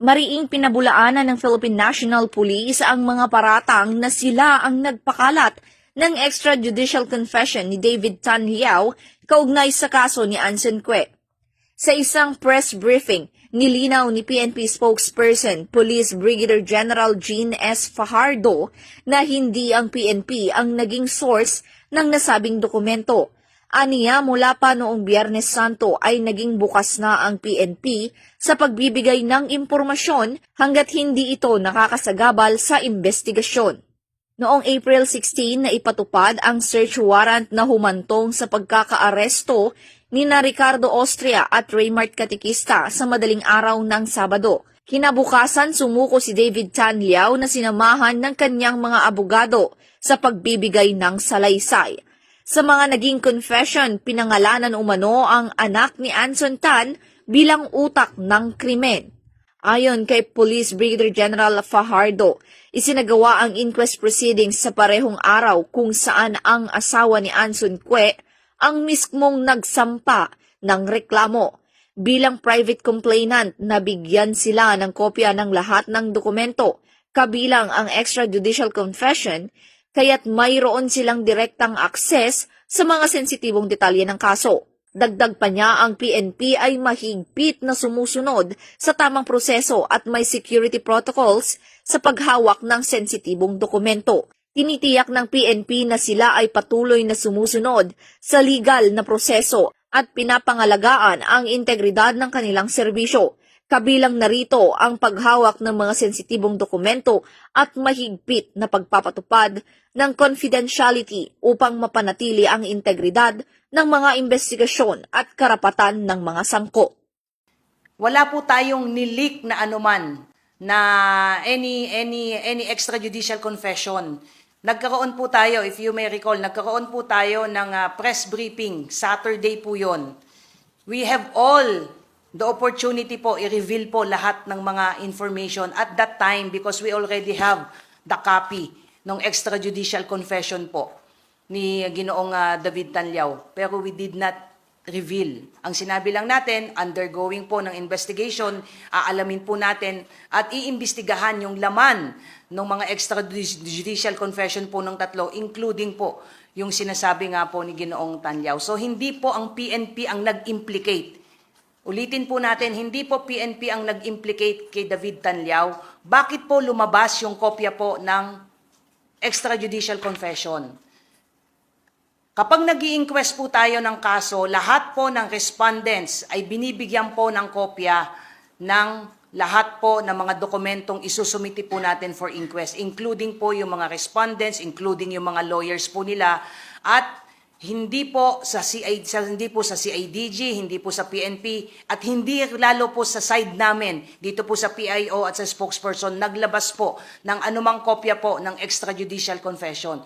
Mariing pinabulaanan ng Philippine National Police ang mga paratang na sila ang nagpakalat ng extrajudicial confession ni David Tan Liao kaugnay sa kaso ni Anson Cue. Sa isang press briefing, nilinaw ni PNP spokesperson Police Brigadier General Jean S. Fajardo na hindi ang PNP ang naging source ng nasabing dokumento. Aniya, mula pa noong Biyernes Santo ay naging bukas na ang PNP sa pagbibigay ng impormasyon hanggat hindi ito nakakasagabal sa investigasyon. Noong April 16 na ipatupad ang search warrant na humantong sa pagkakaaresto ni Ricardo Austria at Raymart Catequista sa madaling araw ng Sabado. Kinabukasan sumuko si David Tan Liao na sinamahan ng kanyang mga abogado sa pagbibigay ng salaysay. Sa mga naging confession, pinangalanan umano ang anak ni Anson Tan bilang utak ng krimen. Ayon kay Police Brigadier General Fajardo, isinagawa ang inquest proceedings sa parehong araw kung saan ang asawa ni Anson Cue ang mismong nagsampa ng reklamo. Bilang private complainant, nabigyan sila ng kopya ng lahat ng dokumento, kabilang ang extrajudicial confession, kaya't mayroon silang direktang akses sa mga sensitibong detalye ng kaso. Dagdag pa niya, ang PNP ay mahigpit na sumusunod sa tamang proseso at may security protocols sa paghawak ng sensitibong dokumento. Tinitiyak ng PNP na sila ay patuloy na sumusunod sa legal na proseso at pinapangalagaan ang integridad ng kanilang serbisyo. Kabilang narito ang paghawak ng mga sensitibong dokumento at mahigpit na pagpapatupad ng confidentiality upang mapanatili ang integridad ng mga investigasyon at karapatan ng mga sangko. Wala po tayong nilik na anuman na any extrajudicial confession. Nagkaroon po tayo, if you may recall, nagkaroon po tayo ng press briefing. Saturday po yon. We have all the opportunity po, i-reveal po lahat ng mga information at that time because we already have the copy ng extrajudicial confession po ni Ginoong David Tan Liao. Pero we did not reveal. Ang sinabi lang natin, undergoing po ng investigation, aalamin po natin at iimbestigahan yung laman ng mga extrajudicial confession po ng tatlo, including po yung sinasabi nga po ni Ginoong Tan Liao. So hindi po ang PNP ang nag-implicate. Ulitin po natin, hindi po PNP ang nag-implicate kay David Tan Liao. Bakit po lumabas yung kopya po ng extrajudicial confession? Kapag nag-i-inquest po tayo ng kaso, lahat po ng respondents ay binibigyan po ng kopya ng lahat po ng mga dokumentong isusumiti po natin for inquest, including po yung mga respondents, including yung mga lawyers po nila, at hindi po sa CIDG, hindi po sa PNP, at hindi lalo po sa side namin, dito po sa PIO at sa spokesperson, naglabas po ng anumang kopya po ng extrajudicial confession.